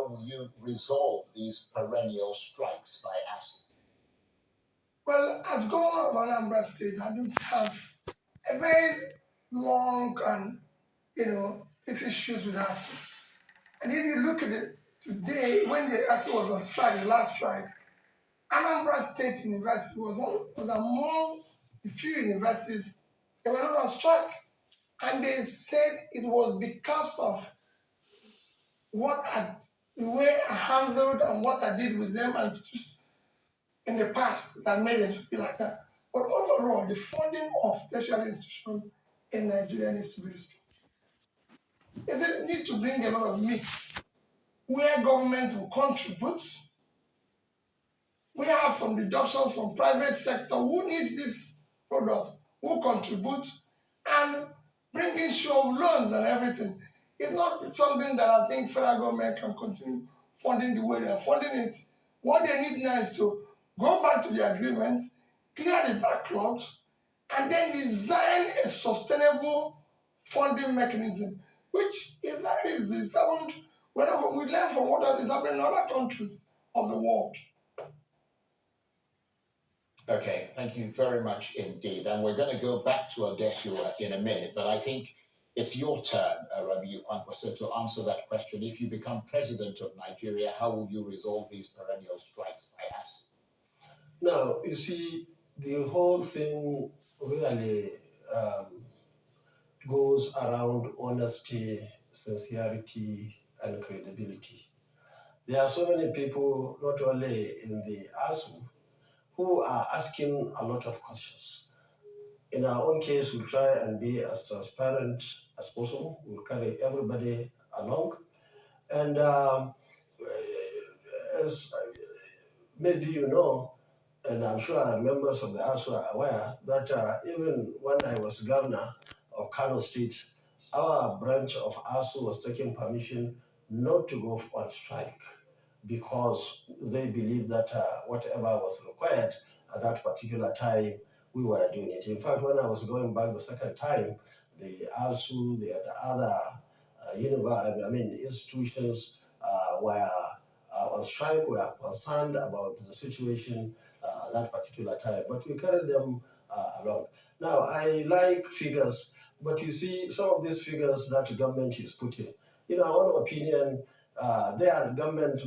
how will you resolve these perennial strikes by ASU? Well, as governor of Anambra State, I don't have a very long and, these issues with ASU. And if you look at it today, when the ASU was on strike, the last strike, Anambra State University was among the few universities that were not on strike. And they said it was because of the way I handled and what I did with them and in the past that made it be like that. But overall, the funding of tertiary institutions in Nigeria needs to be restored. They need to bring a lot of mix where government will contribute. We have some reductions from private sector who needs these products, who contribute, and bring in show of loans and everything. It's not something that I think federal government can continue funding the way they are funding it. What they need now is to go back to the agreement, clear the backlogs, and then design a sustainable funding mechanism, which is very easy. We learn from what is happening in other countries of the world. Okay, thank you very much indeed. And we're going to go back to Adesua in a minute, but I think it's your turn, Rabiu Kwankwaso, to answer that question. If you become president of Nigeria, how will you resolve these perennial strikes by ASU? Now, you see, the whole thing really goes around honesty, sincerity, and credibility. There are so many people, not only in the ASU, who are asking a lot of questions. In our own case, we'll try and be as transparent as possible. We'll carry everybody along. And as maybe you know, and I'm sure members of the ASU are aware, that even when I was governor of Kano State, our branch of ASU was taking permission not to go on strike because they believed that whatever was required at that particular time, we were doing it. In fact, when I was going back the second time, the ASU, the other institutions were on strike, were concerned about the situation at that particular time, but we carried them along. Now, I like figures, but you see, some of these figures that the government is putting, in our own opinion,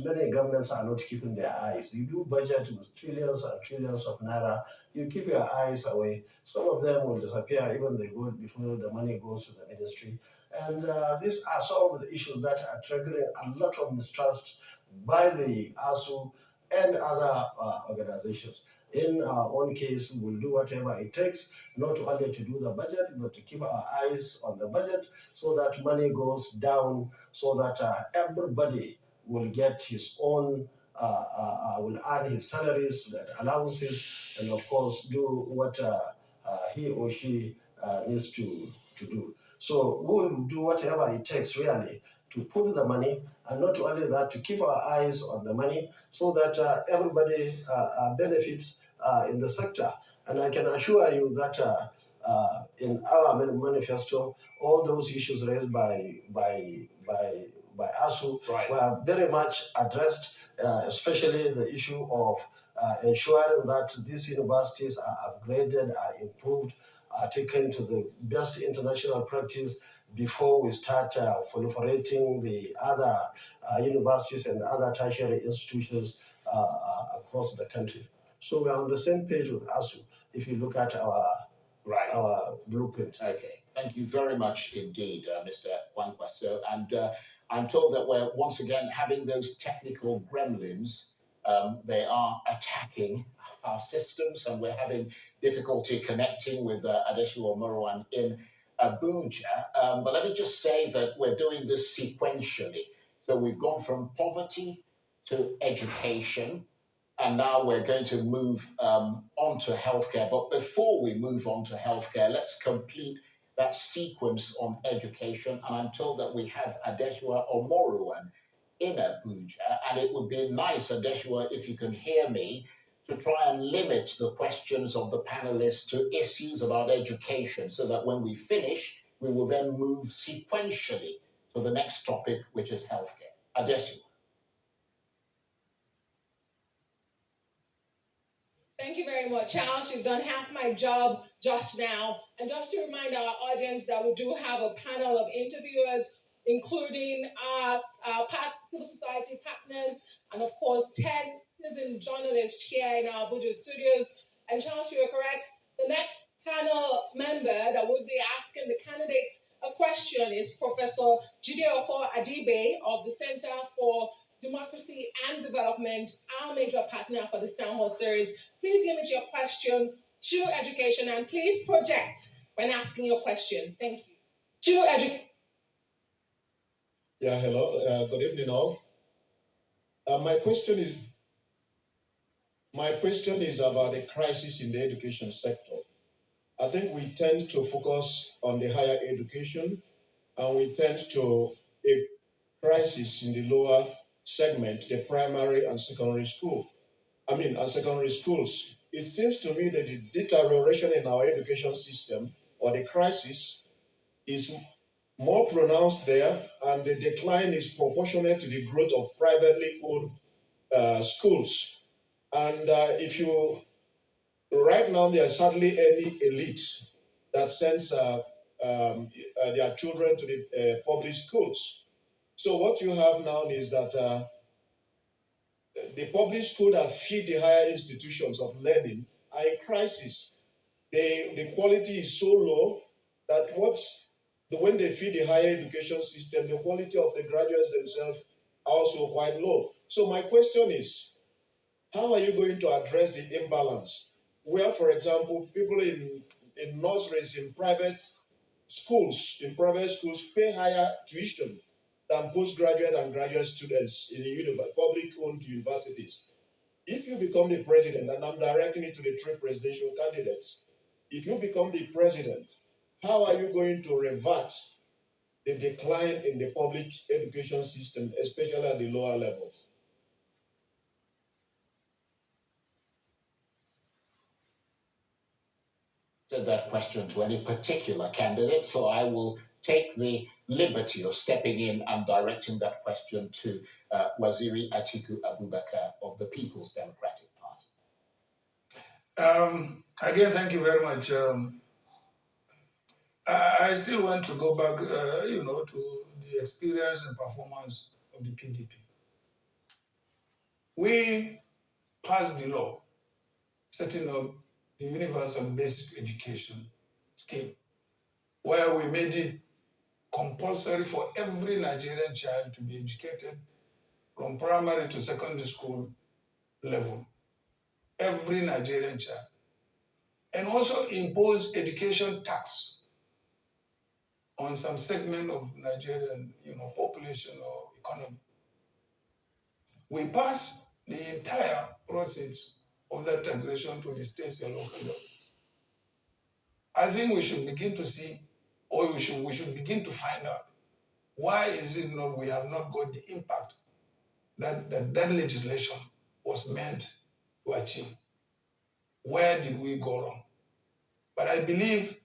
many governments are not keeping their eyes. You do budget with trillions and trillions of naira, you keep your eyes away. Some of them will disappear even they go before the money goes to the ministry. And these are some of the issues that are triggering a lot of mistrust by the ASU and other organizations. In our own case, we'll do whatever it takes, not only to do the budget, but to keep our eyes on the budget so that money goes down, so that everybody will get his own, will earn his salaries, allowances, and of course do what he or she needs to do. So we'll do whatever it takes really to put the money, and not only that, to keep our eyes on the money so that everybody benefits in the sector. And I can assure you that in our manifesto, all those issues raised by ASU were very much addressed, especially the issue of ensuring that these universities are upgraded, are improved, are taken to the best international practice before we start proliferating the other universities and other tertiary institutions across the country. So we're on the same page with ASU if you look at our blueprint. Okay, thank you very much indeed, Mr. Kwankwaso. And I'm told that we're once again having those technical gremlins. They are attacking our systems, and we're having difficulty connecting with Adesua Moruan in Abuja. But let me just say that we're doing this sequentially. So we've gone from poverty to education, and now we're going to move on to healthcare. But before we move on to healthcare, let's complete that sequence on education. And I'm told that we have Adesua Omoruan in Abuja. And it would be nice, Adesua, if you can hear me, to try and limit the questions of the panelists to issues about education so that when we finish, we will then move sequentially to the next topic, which is healthcare. Adesua. Thank you very much, Charles. You've done half my job just now. And just to remind our audience that we do have a panel of interviewers, including us, civil society partners, and of course, 10 seasoned journalists here in our Abuja studios. And Charles, you are correct. The next panel member that will be asking the candidates a question is Professor Jideofor Adibe of the Center for Democracy and Development, our major partner for the Town Hall series. Please limit your question to education and please project when asking your question. Thank you. To education. Yeah, hello. Good evening, all. My question is about the crisis in the education sector. I think we tend to focus on the higher education, and we tend to a crisis in the lower segment, the primary and secondary school. And secondary schools. It seems to me that the deterioration in our education system, or the crisis, is more pronounced there, and the decline is proportionate to the growth of privately owned schools. And if you right now, there are certainly any elite that sends their children to the public schools. So what you have now is that the public school that feed the higher institutions of learning are in crisis. The quality is so low that when they feed the higher education system, the quality of the graduates themselves are also quite low. So my question is, how are you going to address the imbalance? Where, for example, people in nurseries in private schools, pay higher tuition than postgraduate and graduate students in public-owned universities. If you become the president, and I'm directing it to the three presidential candidates, if you become the president, how are you going to reverse the decline in the public education system, especially at the lower levels? That question to any particular candidate, so I will take the liberty of stepping in and directing that question to Waziri Atiku Abubakar of the People's Democratic Party. Again, thank you very much. I still want to go back, to the experience and performance of the PDP. We passed the law setting up the universal basic education scheme, where we made it compulsory for every Nigerian child to be educated from primary to secondary school level. Every Nigerian child. And also impose education tax on some segment of Nigerian, population or economy. We pass the entire process of that taxation to the states and local governments. I think we should begin to see, or we should begin to find out why is it not we have not got the impact that legislation was meant to achieve. Where did we go wrong? But I believe,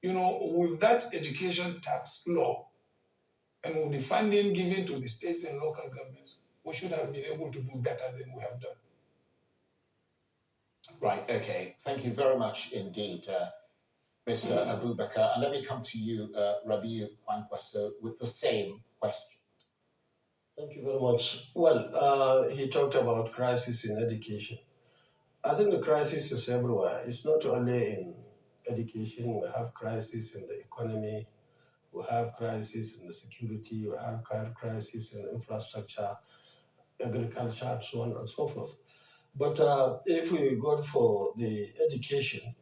with that education tax law and with the funding given to the states and local governments, we should have been able to do better than we have done. Right, okay. Thank you very much indeed, Mr. Abubakar. And let me come to you, Rabiu Kwankwaso, with the same question. Thank you very much. Well, he talked about crisis in education. I think the crisis is everywhere. It's not only in education. We have crisis in the economy. We have crisis in the security. We have crisis in infrastructure, agriculture, so on and so forth. But if we go for the education,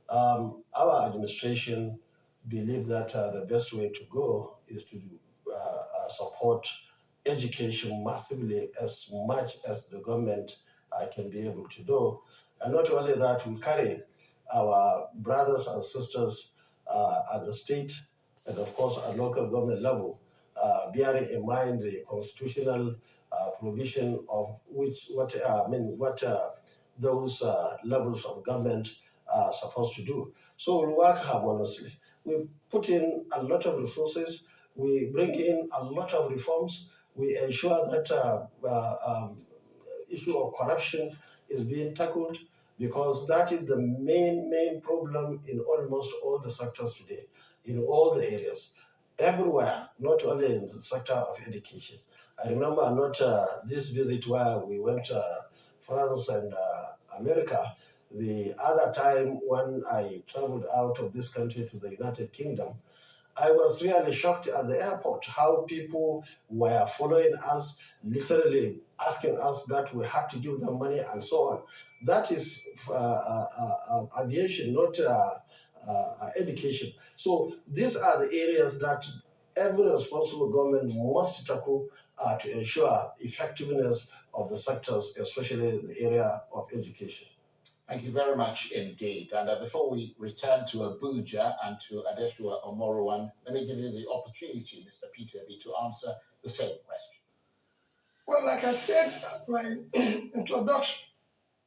our administration believe that the best way to go is to support education massively, as much as the government can be able to do. And not only that, we carry our brothers and sisters at the state and of course at local government level, bearing in mind the constitutional provision of what those levels of government are supposed to do. So we work harmoniously. We put in a lot of resources. We bring in a lot of reforms. We ensure that issue of corruption is being tackled. because that is the main problem in almost all the sectors today, in all the areas, everywhere, not only in the sector of education. I remember not this visit where we went to France and America. The other time when I traveled out of this country to the United Kingdom, I was really shocked at the airport how people were following us, literally asking us that we had to give them money and so on. That is aviation, not education. So these are the areas that every responsible government must tackle to ensure effectiveness of the sectors, especially the area of education. Thank you very much indeed. And before we return to Abuja and to Adeshua Omorowan, let me give you the opportunity, Mr. Peter Obi, to answer the same question. Well, like I said at my introduction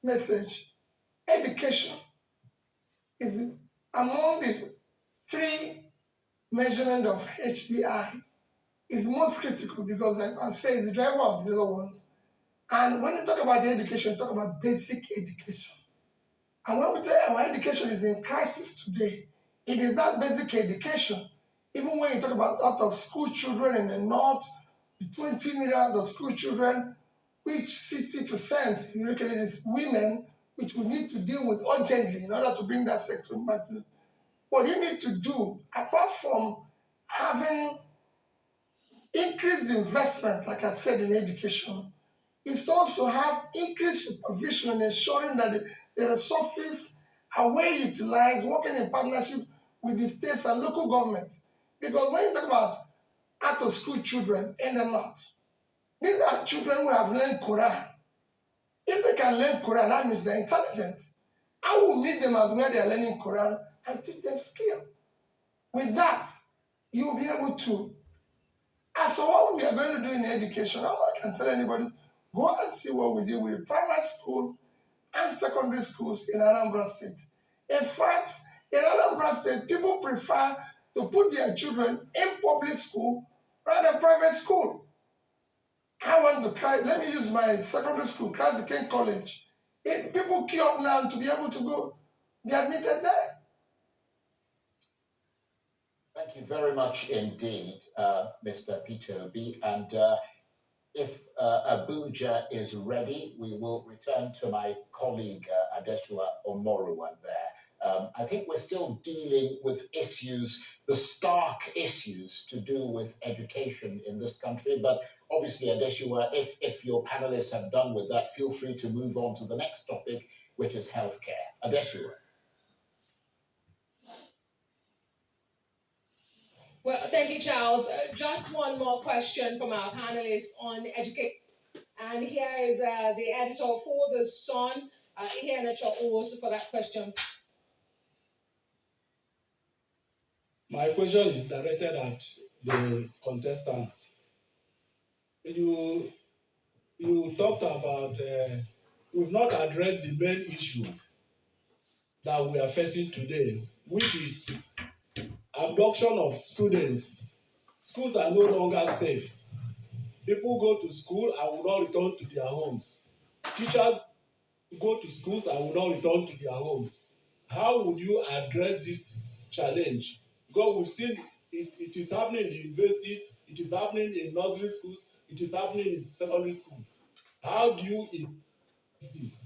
message, education is among the three measurement of HDI is most critical because, like I say, the driver of the other ones. And when you talk about the education, you talk about basic education. And when we say our education is in crisis today, it is that basic education. Even when you talk about out of school children in the north, the 20 million out of school children, which 60%, if you look at it, is women, which we need to deal with urgently in order to bring that sector back to. What you need to do, apart from having increased investment, like I said, in education, is to also have increased supervision and ensuring that the resources are well utilized, working in partnership with the states and local government. Because when you talk about out of school children in the north, these are children who have learned Quran. If they can learn Quran, that means they're intelligent. I will meet them at where they are learning Quran and teach them skill. With that, you will be able to. As for what we are going to do in education, all I can tell anybody, go and see what we do with the primary school and secondary schools in Anambra State. In fact, in Anambra State, people prefer to put their children in public school rather than private school. I went to Christ, let me use my secondary school, Christ the King College. People queue up now to be able to go be admitted there. Thank you very much indeed, Mr. Peter Obi. And if Abuja is ready, we will return to my colleague Adeshua Omorowan there. I think we're still dealing with issues, the stark issues to do with education in this country. But obviously, Adeshua, if your panelists have done with that, feel free to move on to the next topic, which is healthcare. Adeshua. Well, thank you, Charles. Just one more question from our panelists on education. And here is the editor for The Sun, here also for that question. My question is directed at the contestants. You talked about, we've not addressed the main issue that we are facing today, which is abduction of students. Schools are no longer safe. People go to school and will not return to their homes. Teachers go to schools and will not return to their homes. How would you address this challenge? Because we've seen it is happening in the universities, it is happening in nursery schools, it is happening in secondary schools. How do you address this?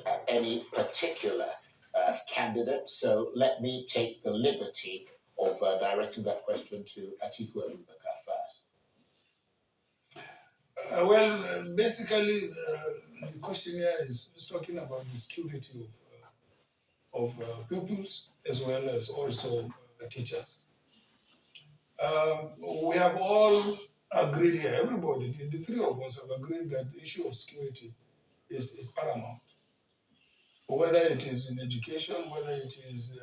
At any particular candidate. So let me take the liberty of directing that question to Atiku Abubakar first. Basically, the questionnaire is talking about the security of pupils as well as also teachers. We have all agreed here, everybody, the three of us have agreed that the issue of security is paramount. Whether it is in education, whether it is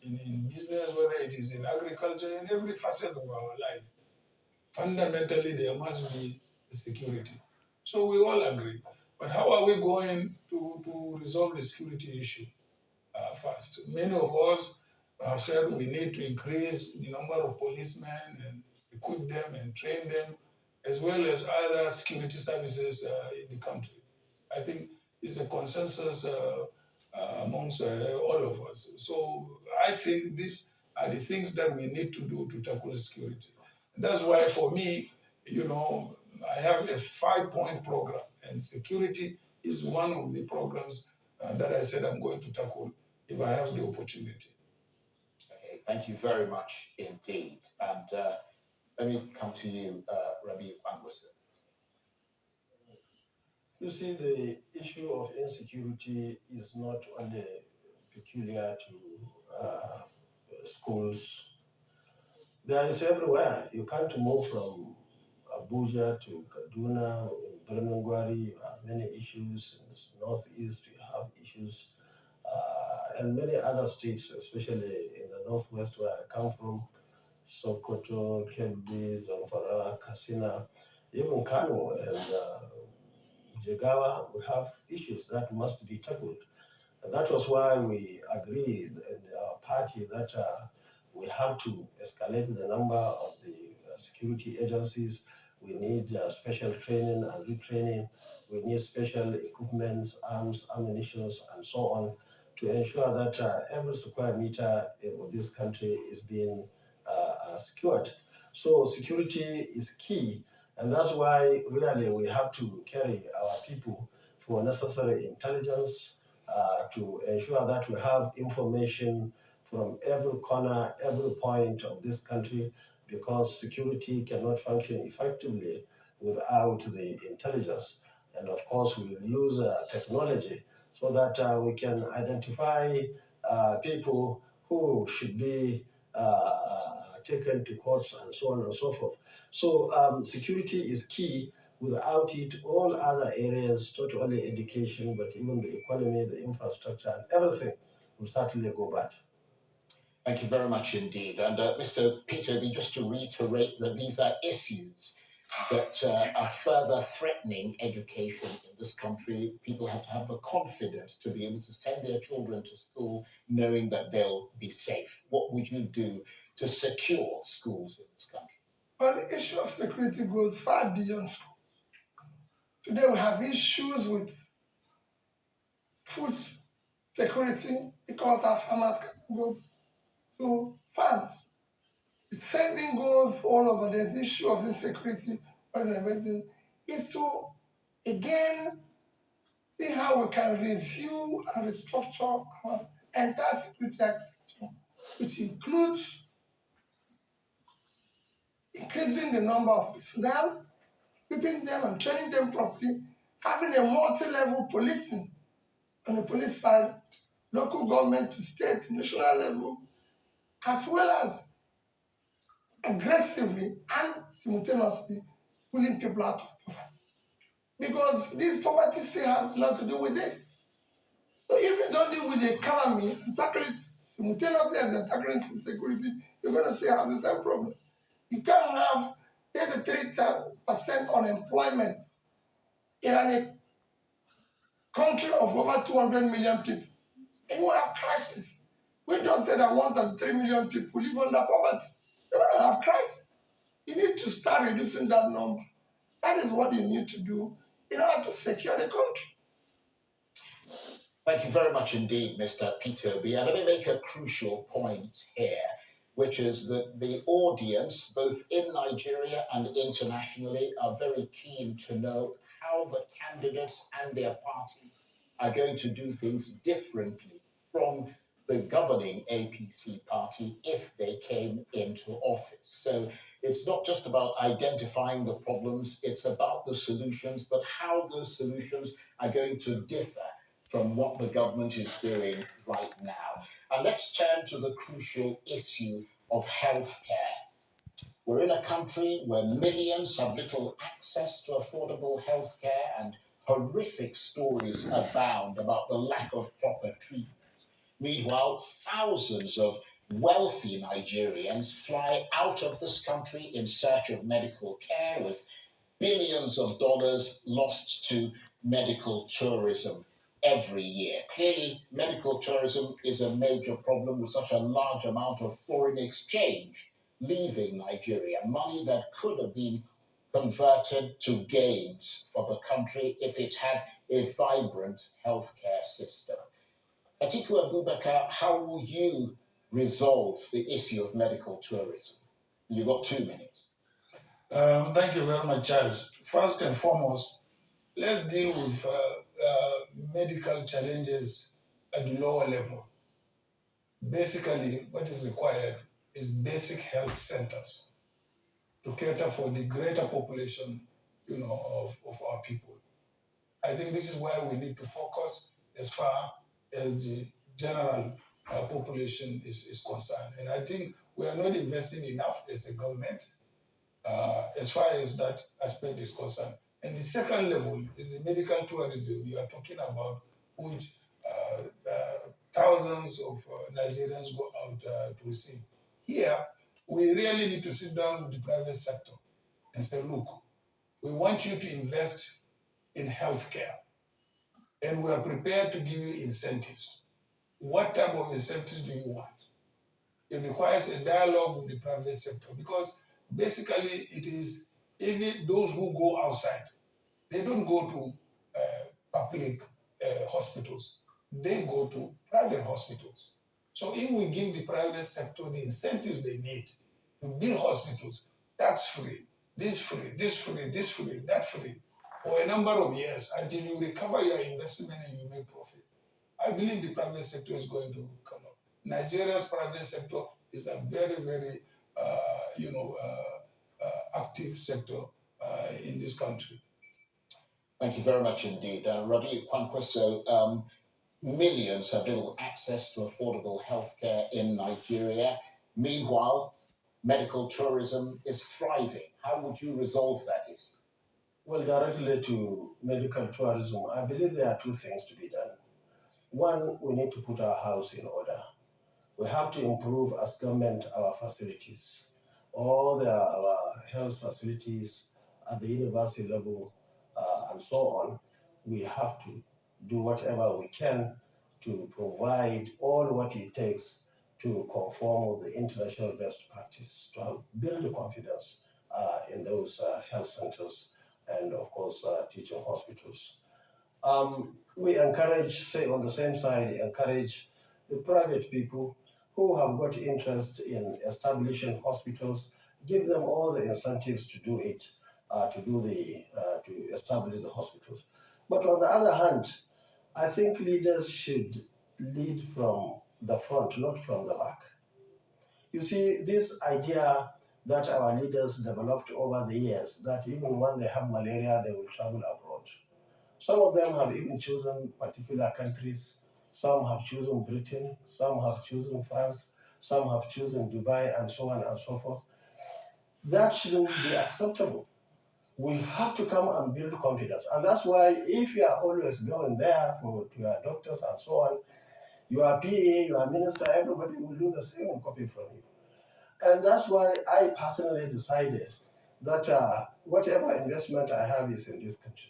in business, whether it is in agriculture, in every facet of our life, fundamentally there must be security. So we all agree. But how are we going to resolve the security issue first? Many of us have said we need to increase the number of policemen and equip them and train them. as well as other security services in the country. I think it's a consensus amongst all of us. So I think these are the things that we need to do to tackle security. That's why for me, I have a 5-point program, and security is one of the programs that I said I'm going to tackle if I have the opportunity. Okay, thank you very much indeed. And let me come to you, Rabiu Kwankwaso. You see, the issue of insecurity is not only peculiar to schools. There is everywhere. You can't move from Abuja to Kaduna, in Birmingham, you have many issues. In the northeast, you have issues. And many other states, especially in the northwest where I come from, Sokoto, Kebbi, Zamfara, Katsina, even Kano and Jigawa, we have issues that must be tackled. And that was why we agreed in our party that we have to escalate the number of the security agencies. We need special training and retraining. We need special equipments, arms, ammunition, and so on to ensure that every square meter of this country is being secured. So security is key, and that's why really we have to carry our people for necessary intelligence to ensure that we have information from every corner, every point of this country, because security cannot function effectively without the intelligence. And of course, we will use technology so that we can identify people who should be taken to courts and so on and so forth. So security is key. Without it, all other areas, not only education, but even the economy, the infrastructure, and everything will certainly go bad. Thank you very much indeed. And Mr. Peter Obi, just to reiterate that these are issues that are further threatening education in this country. People have to have the confidence to be able to send their children to school knowing that they'll be safe. What would you do to secure schools in this country? Well, the issue of security goes far beyond schools. Today we have issues with food security because our farmers can go to farms. The same thing goes all over. There's the issue of insecurity and everything. Is to again see how we can review and restructure our entire security architecture, which includes increasing the number of personnel, equipping them and training them properly, having a multi-level policing on the police side, local government to state, national level, as well as aggressively and simultaneously pulling people out of poverty. Because this poverty still has a lot to do with this. So if you don't deal with the economy and tackle it simultaneously as you're tackling insecurity, you're going to still have the same problem. You can't have 33% unemployment in a country of over 200 million people. And you have crisis. We just said that 1.3 million people live under poverty. You're going to have crisis. You need to start reducing that number. That is what you need to do in order to secure the country. Thank you very much indeed, Mr. Peter Obi. And let me make a crucial point here, which is that the audience, both in Nigeria and internationally, are very keen to know how the candidates and their parties are going to do things differently from the governing APC party if they came into office. So it's not just about identifying the problems, it's about the solutions, but how those solutions are going to differ from what the government is doing right now. And let's turn to the crucial issue of healthcare. We're in a country where millions have little access to affordable healthcare, and horrific stories abound about the lack of proper treatment. Meanwhile, thousands of wealthy Nigerians fly out of this country in search of medical care, with billions of dollars lost to medical tourism every year. Clearly, medical tourism is a major problem with such a large amount of foreign exchange leaving Nigeria, money that could have been converted to gains for the country if it had a vibrant healthcare system. Atiku Abubakar, how will you resolve the issue of medical tourism? You've got 2 minutes. Thank you very much, Charles. First and foremost, let's deal with medical challenges at the lower level. Basically, what is required is basic health centers to cater for the greater population, of our people. I think this is where we need to focus as far as the general population is concerned. And I think we are not investing enough as a government as far as that aspect is concerned. And the second level is the medical tourism you are talking about, which thousands of Nigerians go out to receive. Here, we really need to sit down with the private sector and say, look, we want you to invest in healthcare, and we are prepared to give you incentives. What type of incentives do you want? It requires a dialogue with the private sector because basically it is even those who go outside, they don't go to public hospitals, they go to private hospitals. So if we give the private sector the incentives they need to build hospitals, tax free, this free, this free, this free, that free, for a number of years until you recover your investment and you make profit, I believe the private sector is going to come up. Nigeria's private sector is a very, very, active sector in this country. Thank you very much indeed. Rabiu, Kwankwaso, millions have little access to affordable healthcare in Nigeria. Meanwhile, medical tourism is thriving. How would you resolve that issue? Well, directly to medical tourism, I believe there are 2 things to be done. One, we need to put our house in order. We have to improve as government our facilities. All our health facilities at the university level and so on, we have to do whatever we can to provide all what it takes to conform with the international best practice, to build the confidence in those health centers and, of course, teaching hospitals. We encourage, say on the same side, encourage the private people who have got interest in establishing hospitals, give them all the incentives to do it, to establish the hospitals. But on the other hand, I think leaders should lead from the front, not from the back. You see, this idea that our leaders developed over the years, that even when they have malaria, they will travel abroad. Some of them have even chosen particular countries. Some have chosen Britain, some have chosen France, some have chosen Dubai, and so on and so forth. That shouldn't be acceptable. We have to come and build confidence. And that's why if you are always going there to your doctors and so on, your PA, your minister, everybody will do the same copy from you. And that's why I personally decided that whatever investment I have is in this country.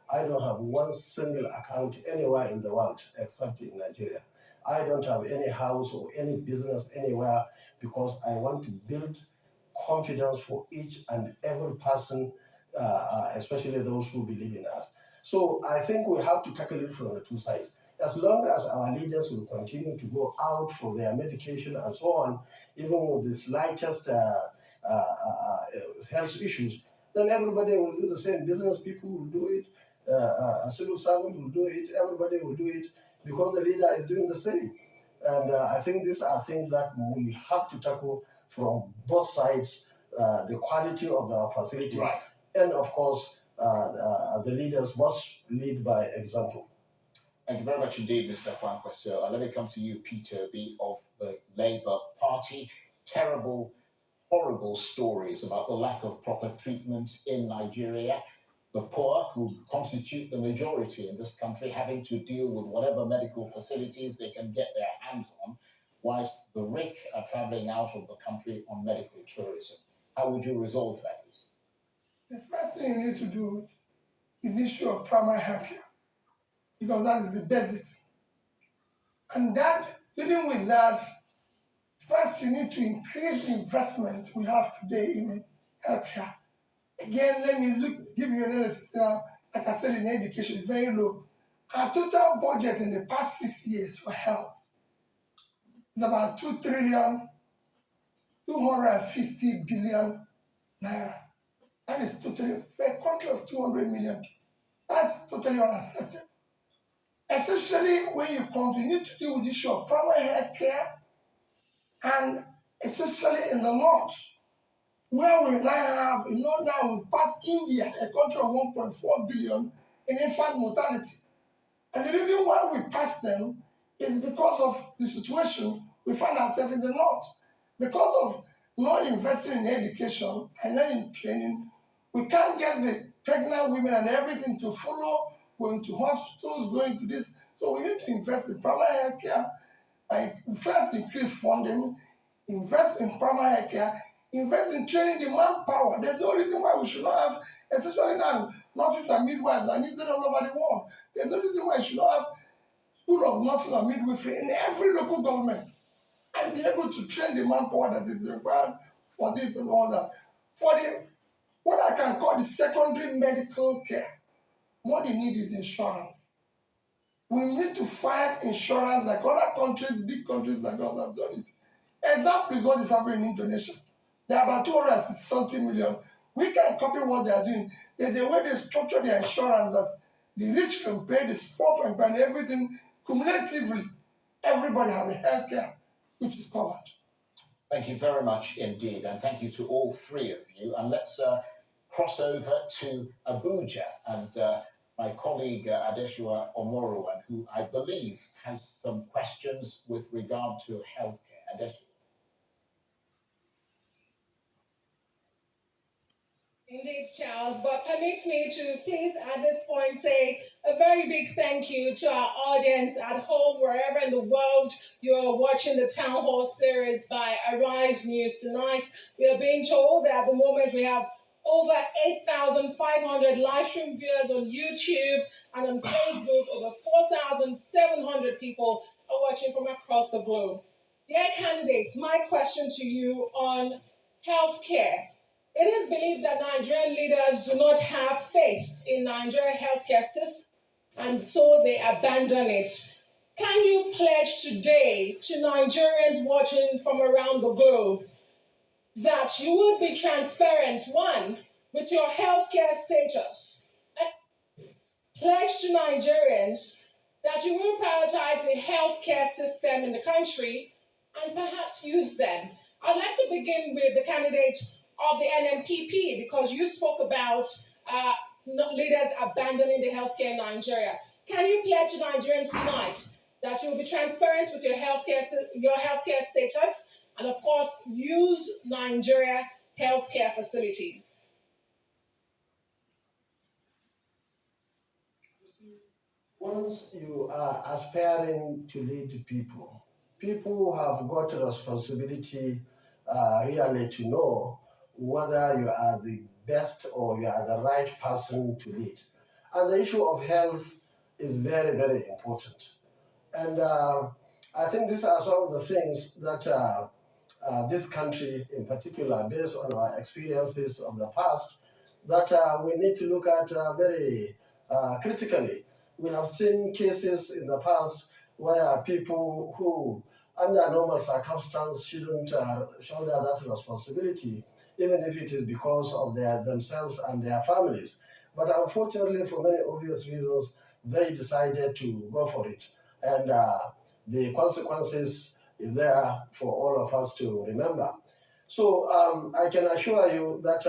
I don't have one single account anywhere in the world except in Nigeria. I don't have any house or any business anywhere because I want to build confidence for each and every person, especially those who believe in us. So I think we have to tackle it from the 2 sides. As long as our leaders will continue to go out for their medication and so on, even with the slightest health issues, then everybody will do the same. Business people will do it, civil servants will do it, everybody will do it because the leader is doing the same. And I think these are things that we have to tackle from both sides, the quality of our facilities, Right. And of course, the leaders must lead by example. Thank you very much indeed, Mr. Kwankwaso. Let me come to you, Peter Obi of the Labour Party. Terrible, horrible stories about the lack of proper treatment in Nigeria. The poor, who constitute the majority in this country, having to deal with whatever medical facilities they can get their hands on, whilst the rich are travelling out of the country on medical tourism. How would you resolve that? The first thing you need to do is the issue of primary health care, because that is the basics. And that, dealing with that, first you need to increase the investment we have today in healthcare. Again, let me give you an analysis. Like I said, in education, it's very low. Our total budget in the past 6 years for health is about 2,250,000,000,000 naira. That is totally, for a country of 200 million, that's totally unacceptable. Especially when you continue to deal with the issue of primary health care, and especially in the north, where we now have, now we've passed India, a country of 1.4 billion in infant mortality. And the reason why we passed them is because of the situation we find ourselves in the north. Because of not investing in education and not in training, we can't get the pregnant women and everything to follow, going to hospitals, going to this. So we need to invest in primary health care, like first increase funding, invest in primary health care, invest in training the manpower. There's no reason why we should not have, especially now, nurses and midwives are needed all over the world. There's no reason why we should not have school of nursing and midwifery in every local government and be able to train the manpower that is required for this and all that. For the what I can call the secondary medical care, what they need is insurance. We need to find insurance like other countries, big countries like us have done it. Example is what is happening in Indonesia. There are about 260 million. We can copy what they are doing. There's a way they structure their insurance that the rich can pay, the poor can pay, and everything cumulatively. Everybody have a health care which is covered. Thank you very much indeed, and thank you to all three of you. And let's cross over to Abuja and my colleague Adeshua Omoruwan, who I believe has some questions with regard to healthcare. Adeshua. Indeed, Charles, but permit me to please at this point say a very big thank you to our audience at home, wherever in the world you're watching the Town Hall series by Arise News tonight. We are being told that at the moment we have over 8,500 live stream viewers on YouTube, and on Facebook, over 4,700 people are watching from across the globe. Dear candidates, my question to you on healthcare. It is believed that Nigerian leaders do not have faith in Nigerian healthcare system, and so they abandon it. Can you pledge today to Nigerians watching from around the globe that you will be transparent, one, with your healthcare status? Pledge to Nigerians that you will prioritize the healthcare system in the country and perhaps use them. I'd like to begin with the candidate of the NMPP, because you spoke about leaders abandoning the healthcare in Nigeria. Can you pledge to Nigerians tonight that you will be transparent with your healthcare status, and of course use Nigeria healthcare facilities? Once you are aspiring to lead people, people have got a responsibility really to know whether you are the best or you are the right person to lead. And the issue of health is very, very important. And I think these are some of the things that this country in particular, based on our experiences of the past, that we need to look at very critically. We have seen cases in the past where people who, under normal circumstances, shouldn't shoulder that responsibility, even if it is because of themselves and their families. But unfortunately, for many obvious reasons, they decided to go for it. And the consequences is there for all of us to remember. So I can assure you that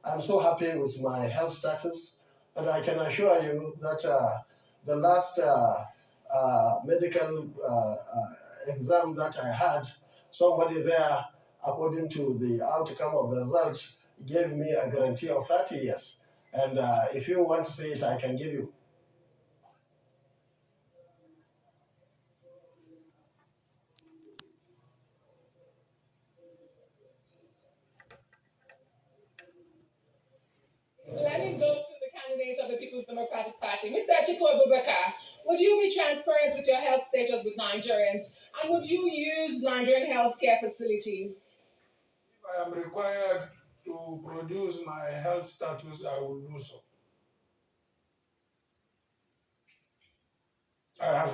I'm so happy with my health status, and I can assure you that the last medical exam that I had, somebody there, according to the outcome of the result, gave me a guarantee of 30 years. And if you want to see it, I can give you. Let me go to the candidate of the People's Democratic Party. Mr. Atiku Abubakar, would you be transparent with your health status with Nigerians? And would you use Nigerian healthcare facilities? If I am required to produce my health status, I will do so. I have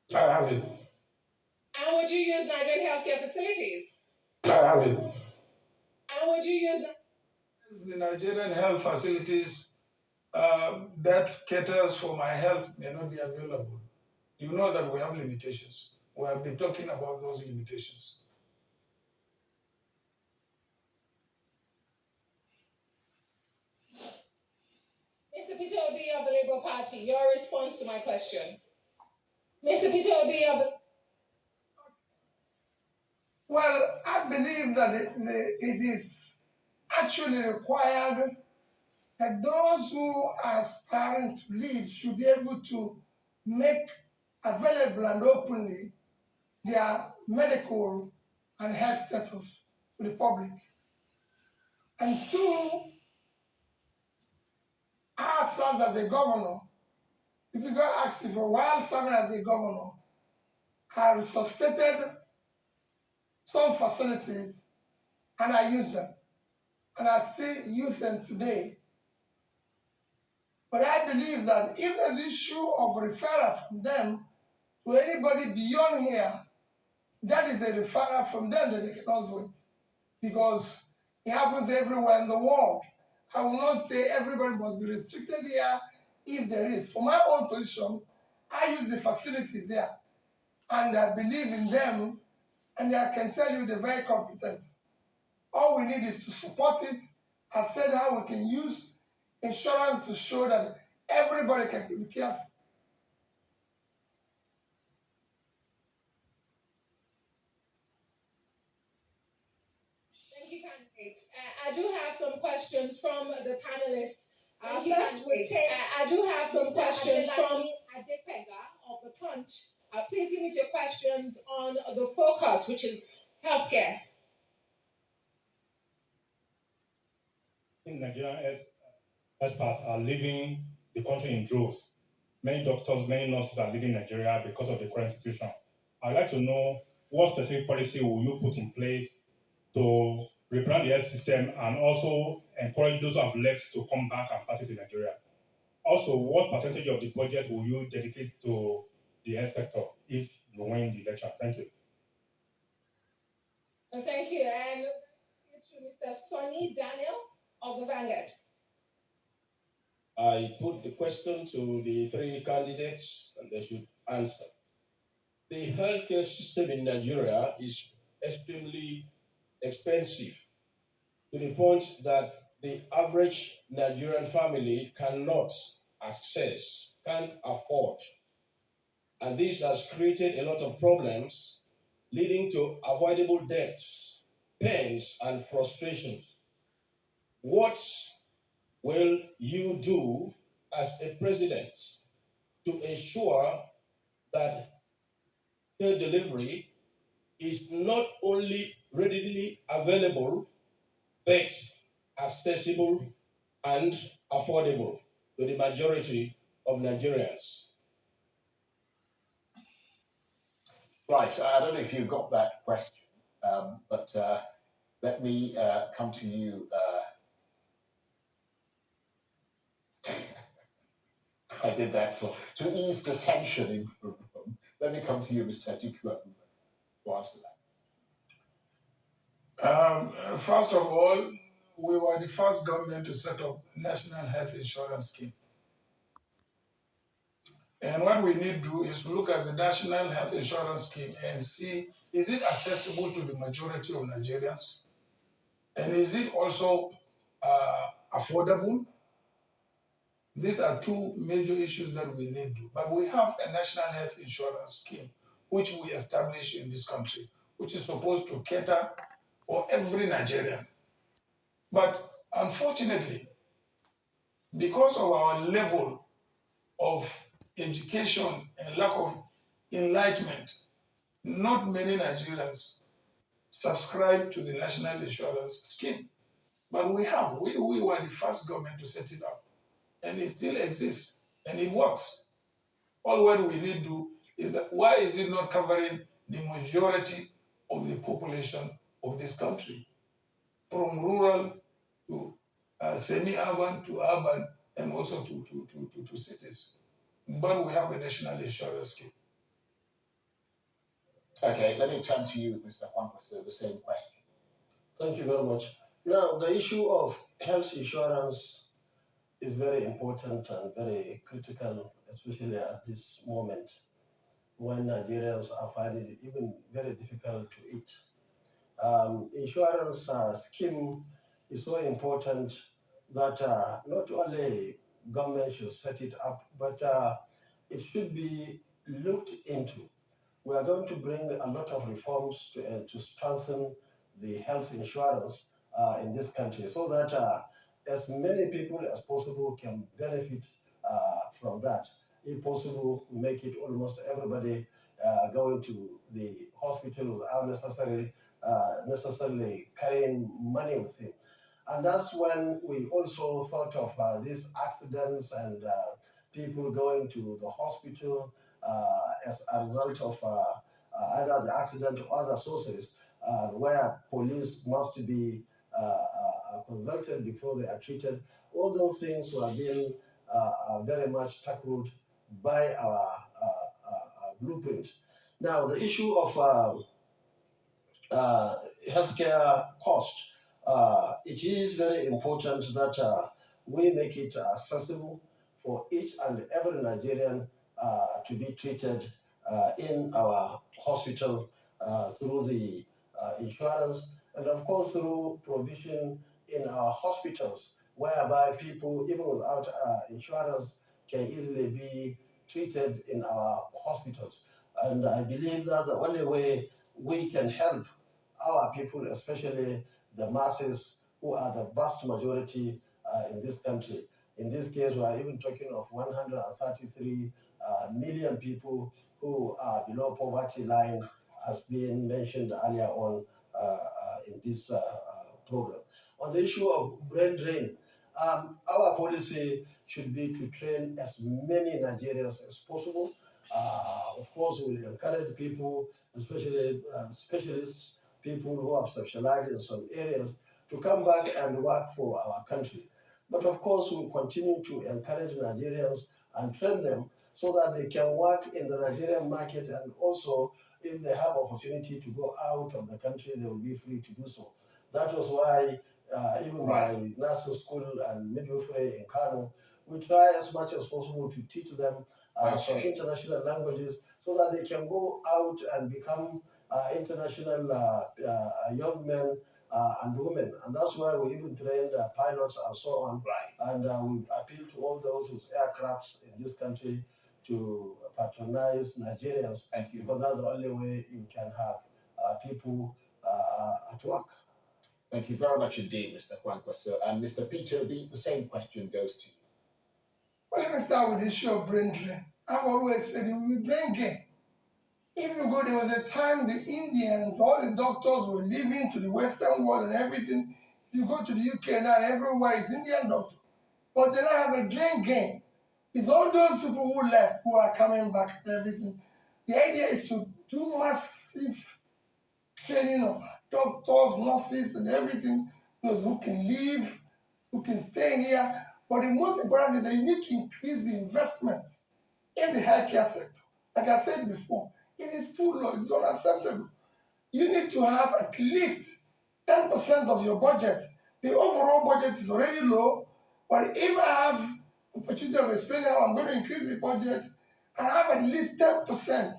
it. I have it. And would you use Nigerian healthcare facilities? I have it. And would you use The Nigerian health facilities that caters for my health may not be available. You know that we have limitations. We have been talking about those limitations. Mr. Peter Obi of the Labour Party, your response to my question. Mr. Peter Obi of the... Well, I believe that it is actually required that those who are aspiring to lead should be able to make available and openly their medical and health status to the public. And two, I have served as a governor. If you go ask if while serving as a governor, I resuscitated some facilities and I use them. And I still use them today. But I believe that if there's issue of referral from them to anybody beyond here, that is a referral from them that they cannot do it. Because it happens everywhere in the world. I will not say everybody must be restricted here if there is. For my own position, I use the facilities there. And I believe in them, and I can tell you they're very competent. All we need is to support it. I've said how we can use insurance to show that everybody can be careful. Thank you, candidates. I do have some questions from the panelists. First, we take. I do have some Mr. questions from Adepega of the Punch. Please give me your questions on the focus, which is healthcare. Nigerian experts are leaving the country in droves. Many doctors, many nurses are leaving Nigeria because of the current situation. I'd like to know what specific policy will you put in place to replan the health system and also encourage those who have left to come back and practice in Nigeria. Also, what percentage of the budget will you dedicate to the health sector if you win the election? Thank you. Thank you. And to Mr. Sonny Daniel of the Vanguard. I put the question to the three candidates and they should answer. The healthcare system in Nigeria is extremely expensive to the point that the average Nigerian family cannot access, can't afford. And this has created a lot of problems leading to avoidable deaths, pains, and frustrations. What will you do as a president to ensure that care delivery is not only readily available, but accessible and affordable to the majority of Nigerians? Right, I don't know if you got that question, but let me come to you. I did that to ease the tension in the room. Let me come to you, Mr. Atiku, to answer that. First of all, we were the first government to set up National Health Insurance Scheme. And what we need to do is look at the National Health Insurance Scheme and see, is it accessible to the majority of Nigerians? And is it also affordable? These are two major issues that we need to do. But we have a National Health Insurance Scheme, which we established in this country, which is supposed to cater for every Nigerian. But unfortunately, because of our level of education and lack of enlightenment, not many Nigerians subscribe to the National Insurance Scheme. But we have. We were the first government to set it up. And it still exists. And it works. All what we need to do is that why is it not covering the majority of the population of this country, from rural to semi-urban to urban, and also to cities. But we have a national insurance scheme. Okay, let me turn to you, Mr. Kwankwaso, the same question. Thank you very much. Now, the issue of health insurance is very important and very critical, especially at this moment when Nigerians are finding it even very difficult to eat. Insurance scheme is so important that not only government should set it up, but it should be looked into. We are going to bring a lot of reforms to strengthen the health insurance in this country so that as many people as possible can benefit from that. If possible, make it almost everybody going to the hospital without necessarily carrying money with him. And that's when we also thought of these accidents and people going to the hospital as a result of either the accident or other sources, where police must be consulted before they are treated. All those things were being very much tackled by our blueprint. Now, the issue of healthcare cost, it is very important that we make it accessible for each and every Nigerian to be treated in our hospital through the insurance, and of course through provision in our hospitals, whereby people, even without insurance, can easily be treated in our hospitals. And I believe that the only way we can help our people, especially the masses who are the vast majority in this country. In this case, we are even talking of 133 million people who are below poverty line, as being mentioned earlier on in this program. On the issue of brain drain, our policy should be to train as many Nigerians as possible. Of course, we will encourage people, especially specialists, people who have specialized in some areas, to come back and work for our country. But of course, we'll continue to encourage Nigerians and train them so that they can work in the Nigerian market, and also if they have opportunity to go out of the country, they will be free to do so. That was why even my nursing school and midwifery in Kano, we try as much as possible to teach them some international languages so that they can go out and become international young men and women. And that's why we even trained pilots and so on. Right. And we appeal to all those with aircrafts in this country to patronize Nigerians, because that's the only way you can have people at work. Thank you very much indeed, Mr. Kwankwaso. And Mr. Peter Obi, the same question goes to you. Well, let me start with the issue of brain drain. I've always said it will be brain gain. If you go, there was a time the Indians, all the doctors were leaving to the Western world and everything. If you go to the UK now, everywhere is Indian doctor. But they now have a brain gain. It's all those people who left who are coming back and everything. The idea is to do massive training of doctors, nurses, and everything, those who can leave, who can stay here. But the most important is that you need to increase the investment in the healthcare sector. Like I said before, it is too low, it's unacceptable. You need to have at least 10% of your budget. The overall budget is already low, but if I have opportunity of explaining how I'm going to increase the budget, and have at least 10%.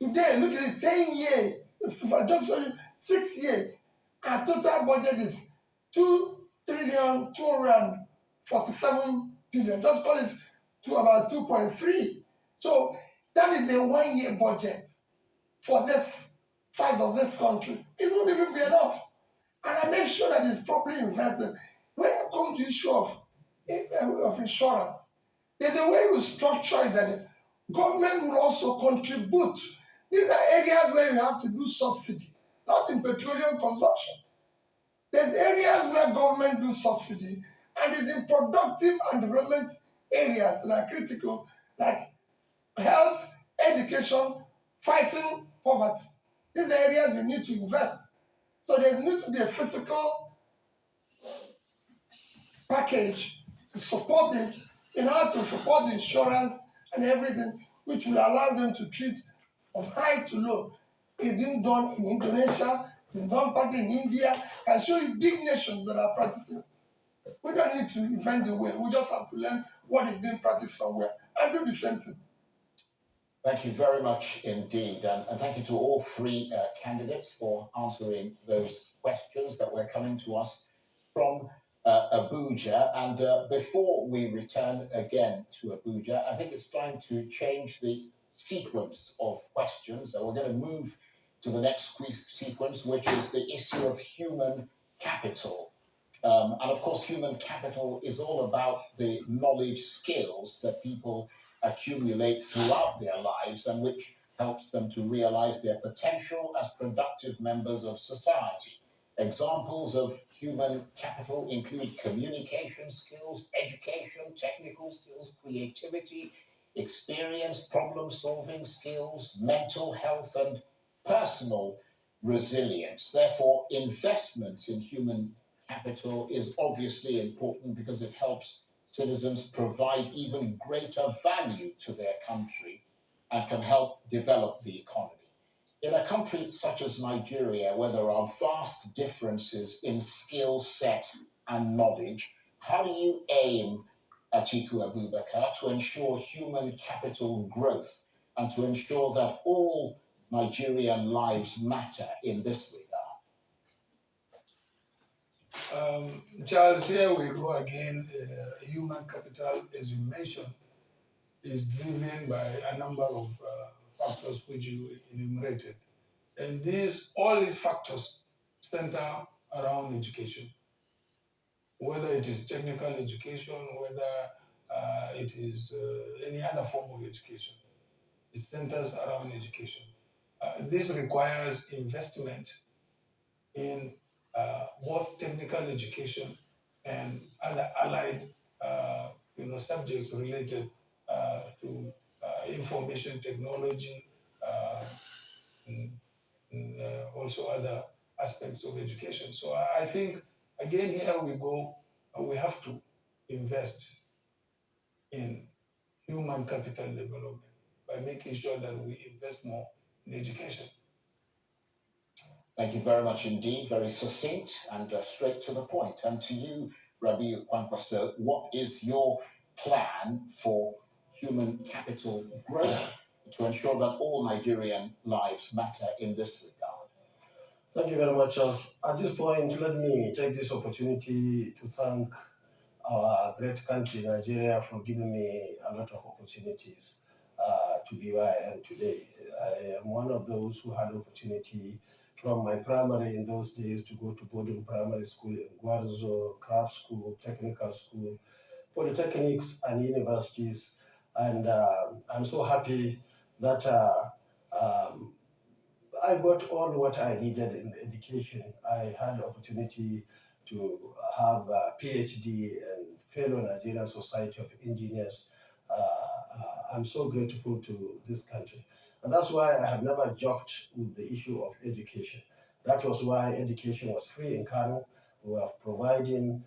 Today, look at it, 10 years, if I just show you 6 years, our total budget is 2,247 billion. Just call it to about 2.3. So that is a 1 year budget for this size of this country. It won't even be enough. And I make sure that it's properly invested. When it comes to the issue of insurance, there's a way we structure it that the government will also contribute. These are areas where you have to do subsidy, not in petroleum consumption. There's areas where government do subsidy, and it's in productive and development areas that are critical, like health, education, fighting poverty. These are areas you need to invest. So there needs to be a physical package to support this, in order to support the insurance and everything, which will allow them to treat from high to low. It's being done in Indonesia, it's been done partly in India. I can show you big nations that are practicing it. We don't need to invent the way, we just have to learn what is being practiced somewhere and do the same thing. Thank you very much indeed. And thank you to all three candidates for answering those questions that were coming to us from Abuja. And before we return again to Abuja, I think it's time to change the sequence of questions. So we're going to move to the next sequence, which is the issue of human capital. And of course, human capital is all about the knowledge skills that people accumulate throughout their lives and which helps them to realize their potential as productive members of society. Examples of human capital include communication skills, education, technical skills, creativity, experience, problem-solving skills, mental health, and personal resilience. Therefore, investment in human capital is obviously important because it helps citizens provide even greater value to their country and can help develop the economy. In a country such as Nigeria, where there are vast differences in skill set and knowledge, how do you aim, Atiku Abubakar, to ensure human capital growth and to ensure that all Nigerian lives matter in this regard? Charles, here we go again. Human capital, as you mentioned, is driven by a number of factors which you enumerated. And all these factors center around education. Whether it is technical education, whether it is any other form of education, it centers around education. This requires investment in both technical education and other allied subjects related to information technology, and also other aspects of education. So I think, again, here we go, we have to invest in human capital development by making sure that we invest more in education. Thank you very much indeed. Very succinct and straight to the point. And to you, Rabiu Kwankwaso, what is your plan for human capital growth to ensure that all Nigerian lives matter in this regard? Thank you very much, Charles. At this point, let me take this opportunity to thank our great country, Nigeria, for giving me a lot of opportunities to be where I am today. I am one of those who had opportunity from my primary in those days to go to boarding primary school in Gwarzo, craft school, technical school, polytechnics and universities. And I'm so happy that I got all what I needed in education. I had the opportunity to have a PhD and fellow Nigerian Society of Engineers. I'm so grateful to this country. And that's why I have never joked with the issue of education. That was why education was free in Kano. We were providing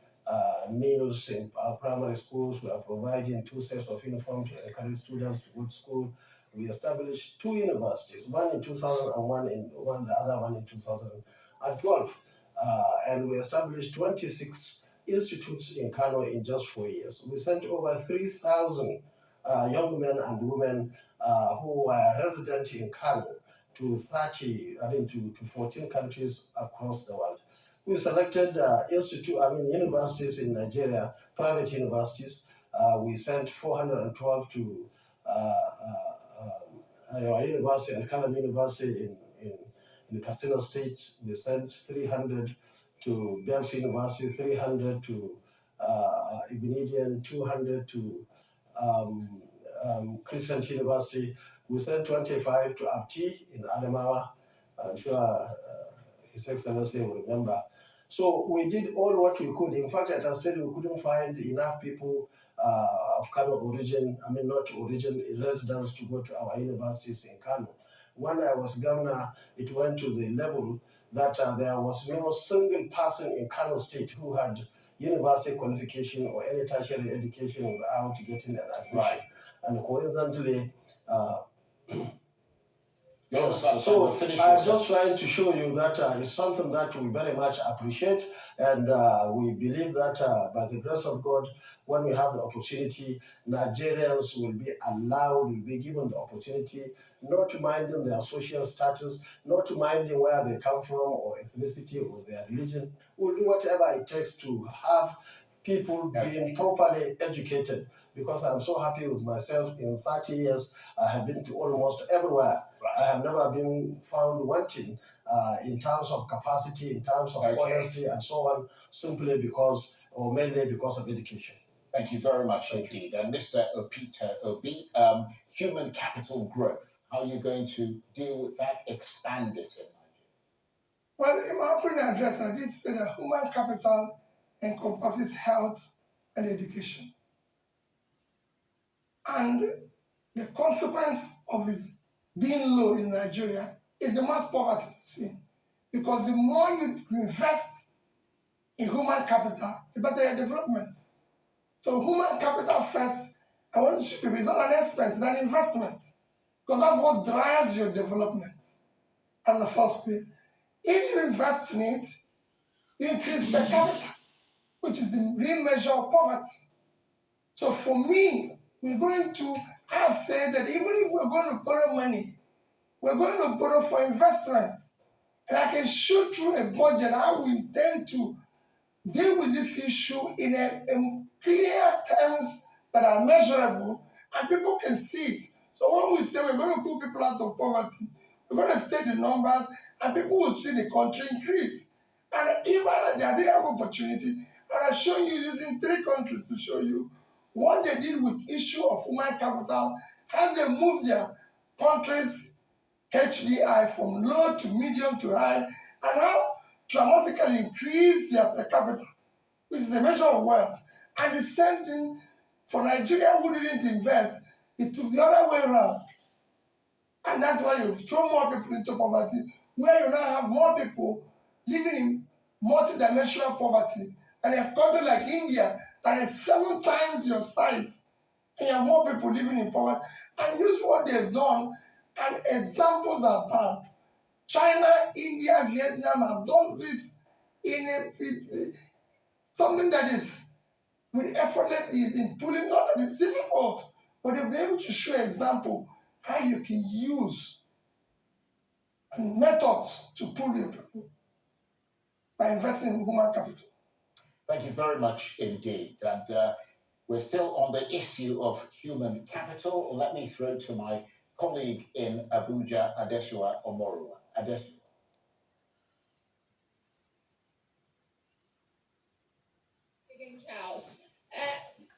meals in our primary schools. We are providing 2 sets of uniform to encourage students to go to school. We established 2 universities, one in 2001 and the other one in 2012. And we established 26 institutes in Kano in just 4 years. We sent over 3,000 young men and women who were resident in Kano to 14 countries across the world. We selected universities in Nigeria, private universities. We sent 412 to our university, Al-Kalam University in Katsina State. We sent 300 to Bells University, 300 to Ibn 200 to Crescent University. We sent 25 to Abti in Adamawa. I'm sure His Excellency will remember. So we did all what we could. In fact, at a stage, we couldn't find enough people of Kano origin, not origin, residents to go to our universities in Kano. When I was governor, it went to the level that there was no single person in Kano State who had university qualification or any tertiary education without getting an admission. Right. And coincidentally, So so finish I'm your just trying to show you that it's something that we very much appreciate, and we believe that by the grace of God, when we have the opportunity, Nigerians will be allowed, will be given the opportunity, not to minding their social status, not to minding where they come from or ethnicity or their religion. We'll do whatever it takes to have people being properly educated, because I'm so happy with myself. In 30 years, I have been to almost everywhere. I have never been found wanting in terms of capacity, in terms of honesty, and so on, simply because, or mainly because of education. Thank you very much indeed. And Mr. Peter Obi, human capital growth, how are you going to deal with that, expand it in Nigeria? Well, in my opening address, I did say that human capital encompasses health and education. And the consequence of it being low in Nigeria is the mass poverty, see? Because the more you invest in human capital, the better your development. So human capital first, I want to show people, it's not an expense, it's an investment. Because that's what drives your development as the first place. If you invest in it, you increase per capita, which is the real measure of poverty. So for me, we're going to have said that even if we're going to borrow money, we're going to borrow for investment. And I can show through a budget how we intend to deal with this issue in clear terms that are measurable and people can see it. So when we say we're going to pull people out of poverty, we're going to state the numbers and people will see the country increase. And even they have opportunity, and I've shown you using 3 countries to show you what they did with issue of human capital, how they moved their countries' HDI from low to medium to high, and how dramatically increased their per capita, which is the measure of wealth. And the same thing for Nigeria, who didn't invest, it took the other way around. And that's why you throw more people into poverty, where you now have more people living in multi-dimensional poverty. And a country like India, that is 7 times your size, and you have more people living in poverty. And use what they've done, and examples are bad. China, India, Vietnam have done this in something that is with effortless in pulling, not that it's difficult, but they'll be able to show example how you can use methods to pull your people by investing in human capital. Thank you very much indeed. And we're still on the issue of human capital. Let me throw to my colleague in Abuja, Adesua Omorua. Adesua. House.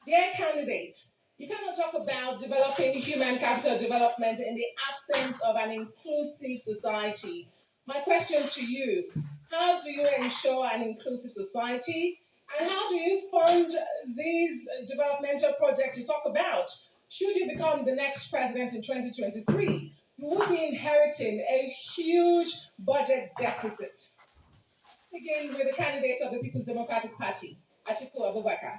Dear candidates, you cannot talk about developing human capital development in the absence of an inclusive society. My question to you, how do you ensure an inclusive society? And how do you fund these developmental projects you talk about? Should you become the next president in 2023, you will be inheriting a huge budget deficit. Begin with the candidate of the People's Democratic Party, Atiku Abubakar.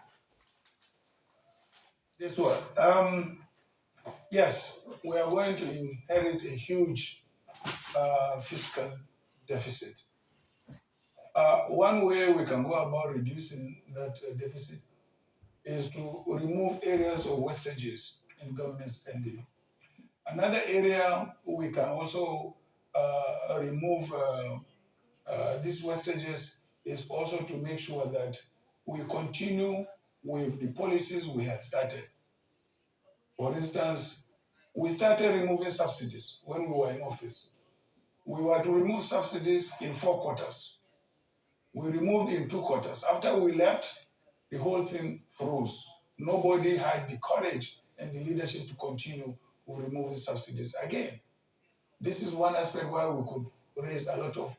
This one. Yes, we are going to inherit a huge fiscal deficit. One way we can go about reducing that deficit is to remove areas of wastages in government spending. Another area we can also remove these wastages is also to make sure that we continue with the policies we had started. For instance, we started removing subsidies when we were in office. We were to remove subsidies in 4 quarters. We removed in 2 quarters. After we left, the whole thing froze. Nobody had the courage and the leadership to continue with removing subsidies again. This is one aspect where we could raise a lot of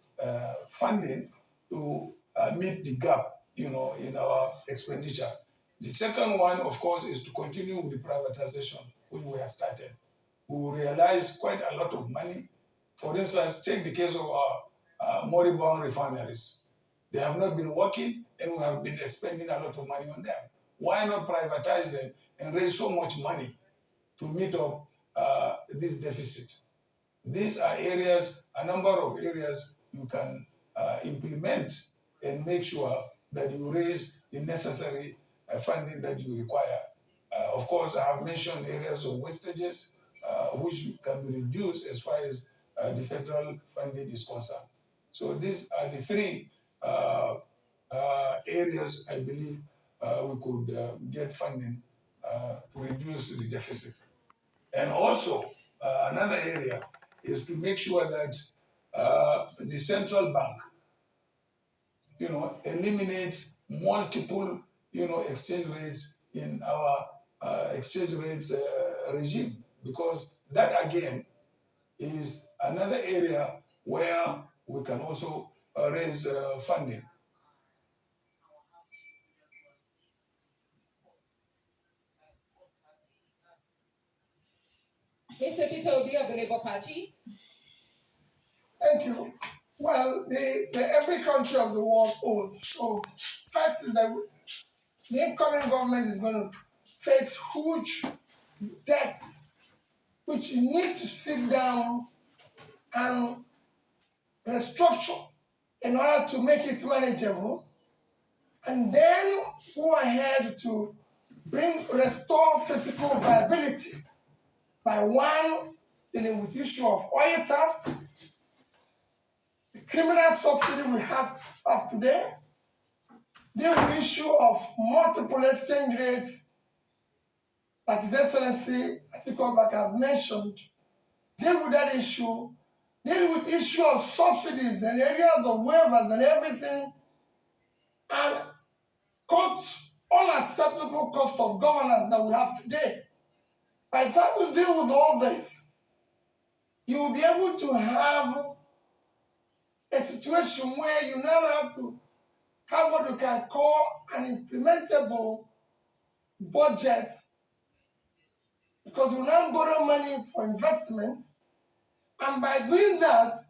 funding to meet the gap, in our expenditure. The second one, of course, is to continue with the privatization, which we have started. We will realize quite a lot of money For instance, take the case of our moribund refineries. They have not been working, and we have been expending a lot of money on them. Why not privatize them and raise so much money to meet up this deficit? These are areas, a number of areas you can implement and make sure that you raise the necessary funding that you require. Of course, I have mentioned areas of wastages, which can be reduced as far as the federal funding is concerned. So these are the three areas I believe we could get funding to reduce the deficit. And also, another area is to make sure that the central bank, eliminates multiple, exchange rates in our exchange rates regime, because that again is another area where we can also raise funding. Mr. Peter Obi of the Labour Party. Thank you. Well, every country of the world owns. So first is that the incoming government is going to face huge debts, which you need to sit down and restructure in order to make it manageable, and then go ahead to restore physical viability by one, dealing with the issue of oil theft, the criminal subsidy we have today, deal with the issue of multiple exchange rates, like His Excellency Atiku Abubakar has mentioned, deal with that issue, deal with the issue of subsidies and areas of waivers and everything, and cut unacceptable cost of governance that we have today. By the time we deal with all this, you will be able to have a situation where you now have to have what you can call an implementable budget, because you now borrow money for investment, and by doing that,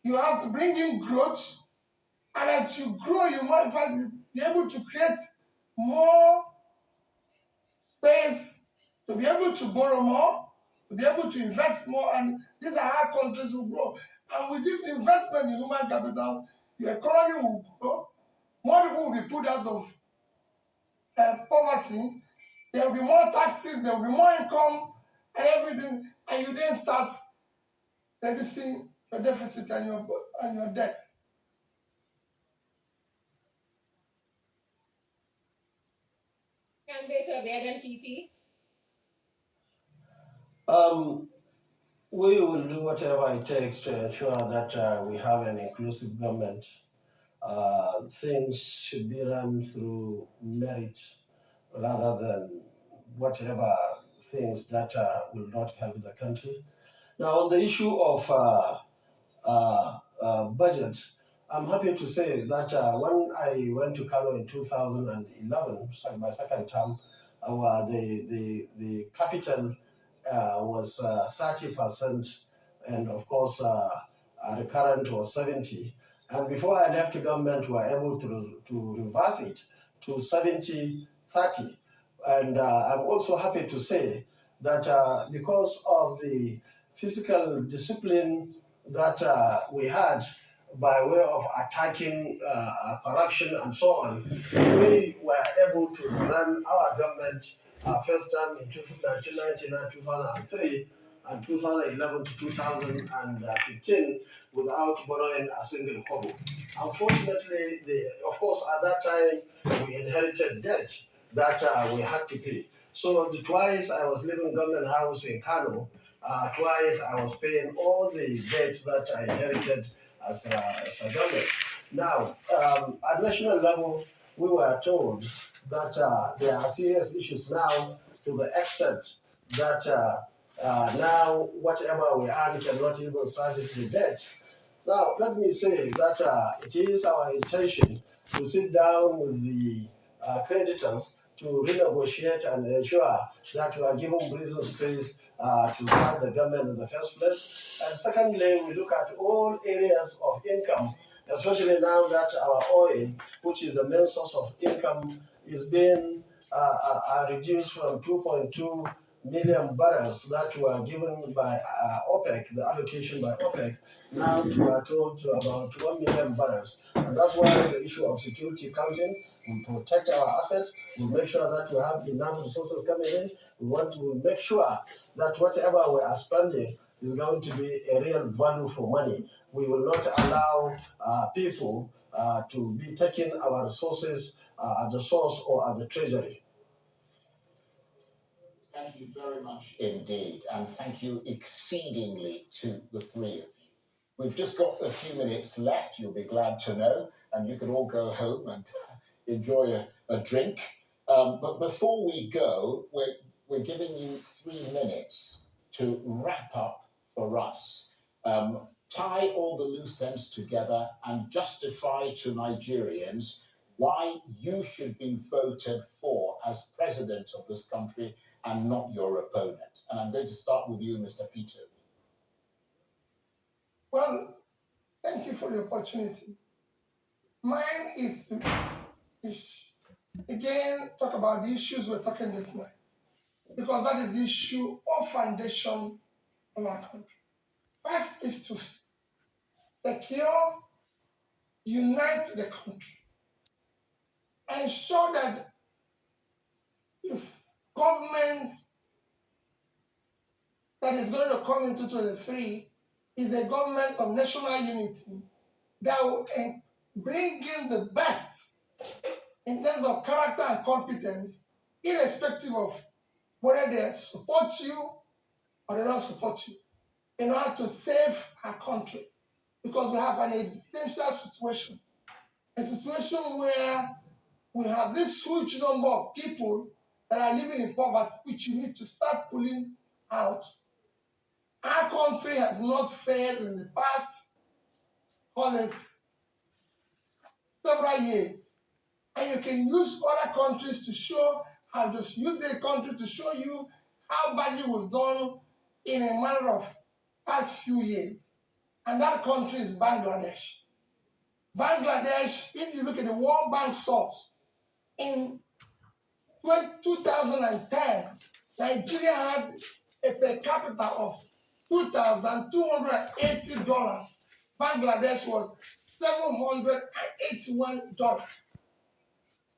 you have to bring in growth, and as you grow, you might in fact be able to create more space to be able to borrow more, to be able to invest more, and these are how countries will grow. And with this investment in human capital, the economy will grow, more people will be put out of poverty, there will be more taxes, there will be more income and everything, and you then start reducing your deficit and your debts. Candidate of the NPP. We will do whatever it takes to ensure that we have an inclusive government. Things should be run through merit rather than whatever things that will not help the country. Now, on the issue of budget, I'm happy to say that when I went to Kano in 2011, my second term, the capital was 30%, and of course, the current was 70. And before I left the government, we were able to reverse it to 70-30. And I'm also happy to say that because of the fiscal discipline that we had by way of attacking corruption and so on, we were able to run our government first time in 1999, 2003, and 2011 to 2015 without borrowing a single kobo. Unfortunately, of course, at that time, we inherited debt that we had to pay. So twice I was living in government house in Kano, twice I was paying all the debt that I inherited as a government. Now, at national level, we were told that there are serious issues now, to the extent that now whatever we earn cannot even service the debt. Now, let me say that it is our intention to sit down with the creditors to renegotiate and ensure that we are given breathing space to start the government in the first place. And secondly, we look at all areas of income, especially now that our oil, which is the main source of income, is being reduced from 2.2 million barrels that were given by OPEC, the allocation by OPEC, now we are told to about 1 million barrels. And that's why the issue of security comes in. We protect our assets, we make sure that we have enough resources coming in. We want to make sure that whatever we are spending is going to be a real value for money. We will not allow people to be taking our resources at the source or at the treasury. Thank you very much indeed, and thank you exceedingly to the three of you. We've just got a few minutes left, you'll be glad to know, and you can all go home and enjoy a drink. But before we go, we're giving you 3 minutes to wrap up for us. Tie all the loose ends together and justify to Nigerians why you should be voted for as president of this country and not your opponent. And I'm going to start with you, Mr. Peter. Well, thank you for the opportunity. Mine is again talk about the issues we're talking this night, because that is the issue or foundation of our country. First is to secure, unite the country, ensure that if government that is going to come into 23 is a government of national unity that will bring in the best in terms of character and competence, irrespective of whether they support you or they don't support you, in order to save our country. Because we have an existential situation, a situation where we have this huge number of people that are living in poverty, which you need to start pulling out. Our country has not failed in the past, call it several years. And you can use other countries to show how, just use their country to show you how badly was done in a matter of past few years. And that country is Bangladesh. Bangladesh, if you look at the World Bank source, in 2010, Nigeria had a per capita of $2,280. Bangladesh was $781.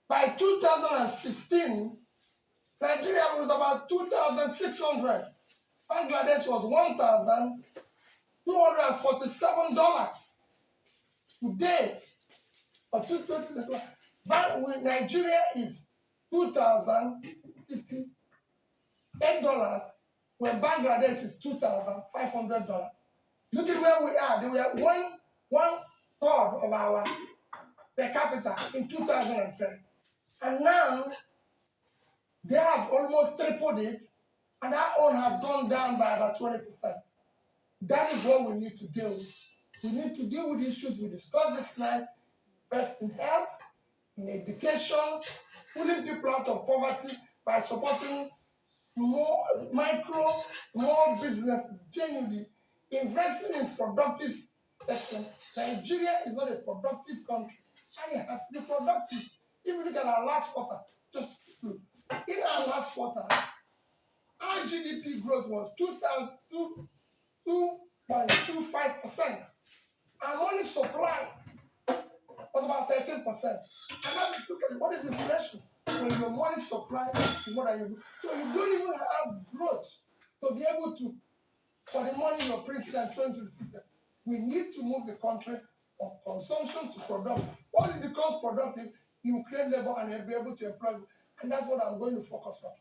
By 2016, Nigeria was about 2,600. Bangladesh was $1,247. Today, Nigeria is $2,058, where Bangladesh is $2,500. Look at where we are. They were one third of our per capita in 2010. And now, they have almost tripled it, and our own has gone down by about 20%. That is what we need to deal with. We need to deal with issues we discussed this night, first in health, in education, pulling people out of poverty by supporting more small business, genuinely investing in productive sector. Nigeria is not a productive country, and it has to be productive. If you look at our last quarter, just look. In our last quarter, our GDP growth was 2.25%. Our money supply was about 13%. And now let's look at it. What is inflation? When your money supply is what are you? So you don't even have growth to be able to, for the money you're printing and throwing to the system. We need to move the country from consumption to production. Once it becomes productive, you create labor and you'll be able to employ. And that's what I'm going to focus on.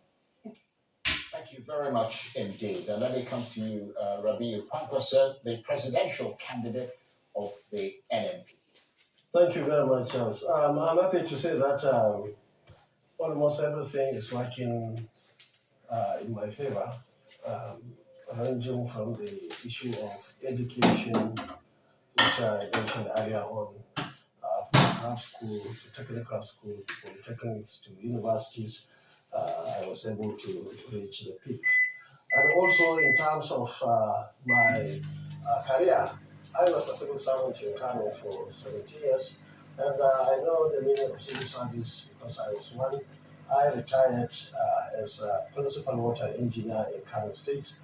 Thank you very much indeed. And let me come to you, Rabiu. Kwankwaso, the presidential candidate of the NMP. Thank you very much, Charles. I'm happy to say that almost everything is working in my favor, ranging from the issue of education, which I mentioned earlier on, from craft school to technical school to polytechnics to universities. I was able to reach the peak. And also in terms of my career, I was a civil servant in Kano for 17 years, and I know the meaning of civil service because I was one. I retired as a principal water engineer in Kano State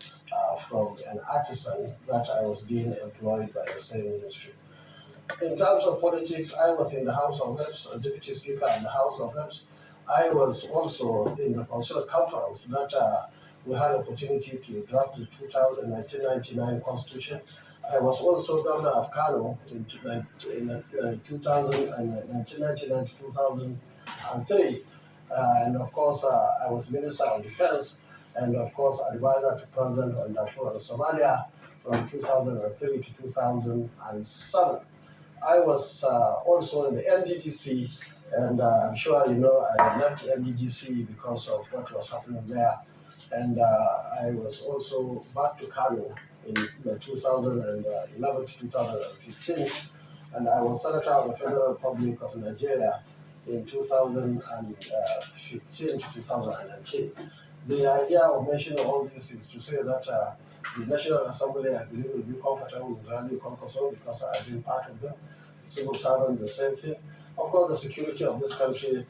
from an artisan that I was being employed by the same ministry. In terms of politics, I was in the House of Reps, a deputy speaker in the House of Reps. I was also in the Constitutional Conference that we had opportunity to draft the 1999 Constitution. I was also governor of Kano in 1999 to 2003. And of course, I was Minister of Defense and of course advisor to President on Darfur and Somalia from 2003 to 2007. I was also in the NDDC, and I'm sure you know I left NDDC because of what was happening there. And I was also back to Kano in 2011 to 2015, and I was Senator of the Federal Republic of Nigeria in 2015 to 2019. The idea of mentioning all this is to say that the National Assembly, I believe, will be comfortable with Rabiu Kwankwaso because I've been part of them. The civil servant, the same thing. Of course, the security of this country,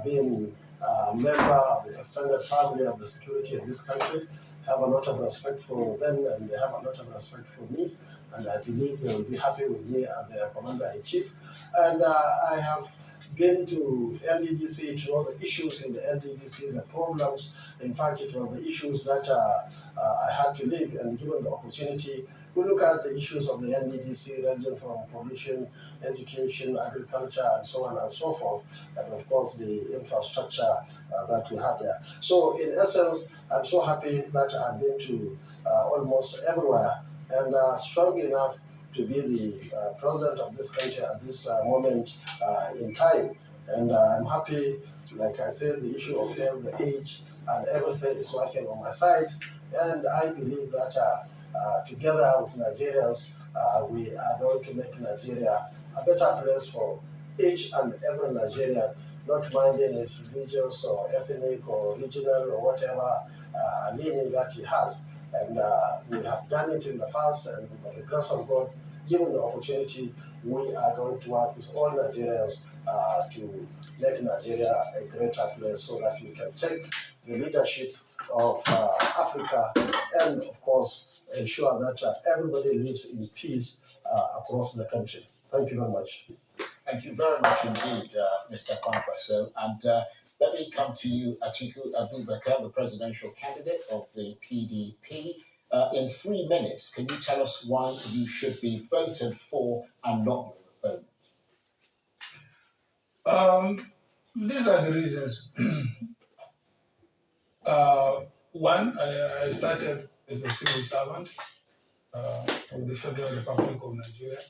being a member of the extended family of the security of this country, have a lot of respect for them and they have a lot of respect for me. And I believe they will be happy with me as their commander-in-chief. And I have been to NDDC to know the issues in the NDDC, the problems. In fact, it was the issues that I had to live, and given the opportunity, we look at the issues of the NDDC ranging from pollution, education, agriculture, and so on and so forth, and of course the infrastructure that we have there. So in essence, I'm so happy that I've been to almost everywhere and strong enough to be the president of this country at this moment in time. And I'm happy, like I said, the issue of the age and everything is working on my side. And I believe that together with Nigerians, we are going to make Nigeria a better place for each and every Nigerian, not minding its religious or ethnic or regional or whatever leaning that he has. And we have done it in the past, and by the grace of God, given the opportunity, we are going to work with all Nigerians to make Nigeria a greater place so that we can take the leadership of Africa and, of course, ensure that everybody lives in peace across the country. Thank you very much. Thank you very much indeed, Mr. Kwankwaso. And let me come to you, Atiku Abubakar, the presidential candidate of the PDP. In 3 minutes, can you tell us why you should be voted for and not your opponent? These are the reasons. One, I started as a civil servant of the Federal Republic of Nigeria.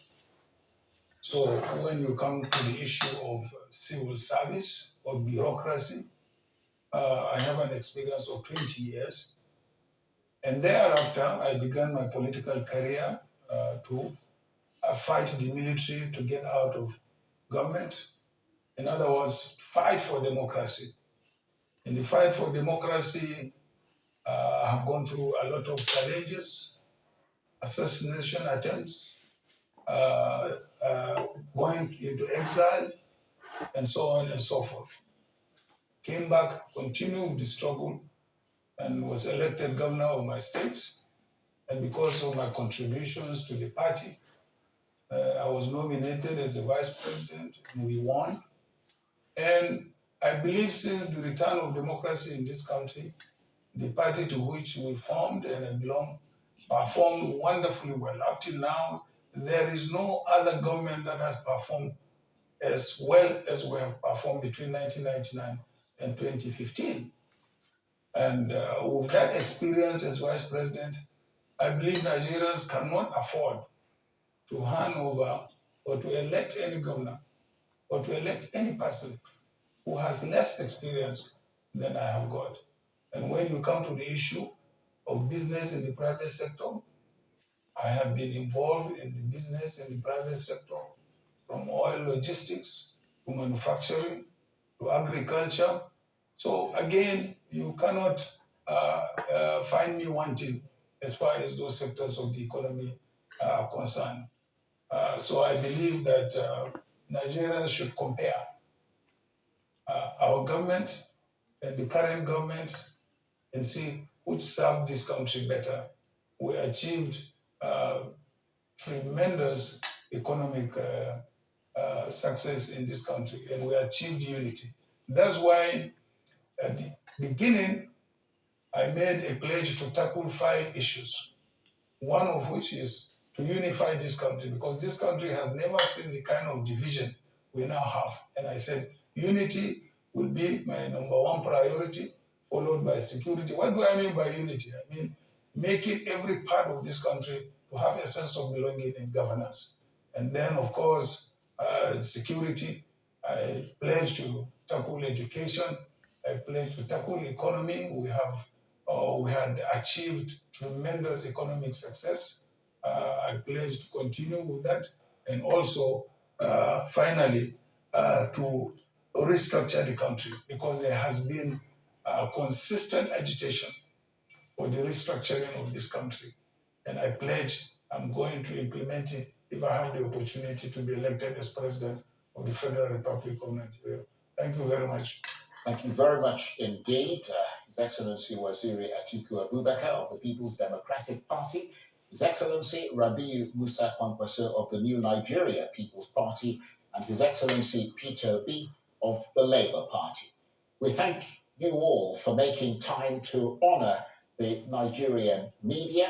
So when you come to the issue of civil service or bureaucracy, I have an experience of 20 years. And thereafter, I began my political career to fight the military to get out of government. In other words, fight for democracy. In the fight for democracy, I have gone through a lot of challenges, assassination attempts, going into exile, and so on and so forth. Came back, continued the struggle, and was elected governor of my state. And because of my contributions to the party, I was nominated as a vice president, and we won. And I believe since the return of democracy in this country, the party to which we formed and I belong performed wonderfully well. Up till now, there is no other government that has performed as well as we have performed between 1999 and 2015. And with that experience as vice president, I believe Nigerians cannot afford to hand over or to elect any governor or to elect any person who has less experience than I have got. And when you come to the issue of business in the private sector, I have been involved in the business in the private sector, from oil logistics to manufacturing to agriculture. So again, you cannot find me wanting as far as those sectors of the economy are concerned. So I believe that Nigerians should compare our government and the current government and see which served this country better. We achieved tremendous economic success in this country, and we achieved unity. That's why at the beginning, I made a pledge to tackle 5 issues, one of which is to unify this country, because this country has never seen the kind of division we now have. And I said, unity will be my number 1 priority, followed by security. What do I mean by unity? I mean making every part of this country to have a sense of belonging in governance. And then, of course, security. I pledge to tackle education. I pledge to tackle economy. We had achieved tremendous economic success. I pledge to continue with that, and also, finally, to restructure the country, because there has been consistent agitation for the restructuring of this country. And I pledge I'm going to implement it if I have the opportunity to be elected as President of the Federal Republic of Nigeria. Thank you very much. Thank you very much indeed, His Excellency Waziri Atiku Abubakar of the People's Democratic Party, His Excellency Rabiu Musa Kwankwaso of the New Nigeria People's Party, and His Excellency Peter Obi of the Labour Party. We thank you all for making time to honour the Nigerian media,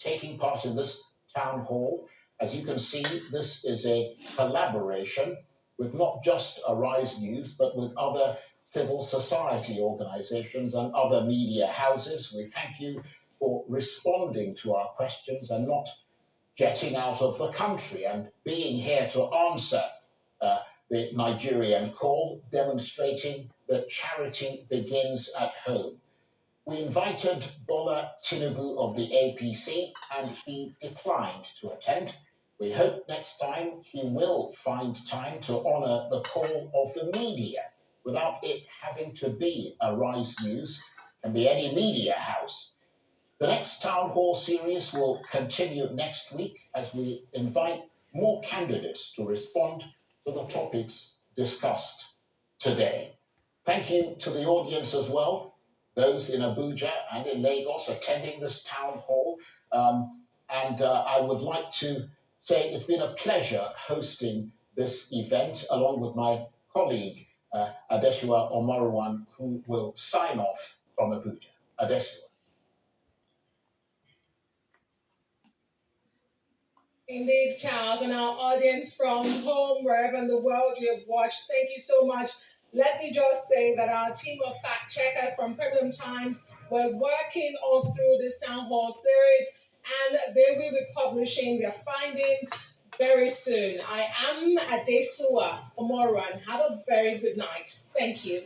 taking part in this town hall. As you can see, this is a collaboration with not just Arise News, but with other civil society organizations and other media houses. We thank you for responding to our questions and not jetting out of the country and being here to answer the Nigerian call, demonstrating that charity begins at home. We invited Bola Tinubu of the APC, and he declined to attend. We hope next time he will find time to honour the call of the media without it having to be Arise News, and be any media house. The next town hall series will continue next week as we invite more candidates to respond to the topics discussed today. Thank you to the audience as well, those in Abuja and in Lagos attending this town hall. I would like to say it's been a pleasure hosting this event along with my colleague, Adesua Omoruwan, who will sign off from Abuja. Adesua. Indeed, Charles, and our audience from home, wherever in the world you have watched, thank you so much. Let me just say that our team of fact checkers from Premium Times were working all through this town hall series, and they will be publishing their findings very soon. I am Adesua Omoruwan. Have a very good night. Thank you.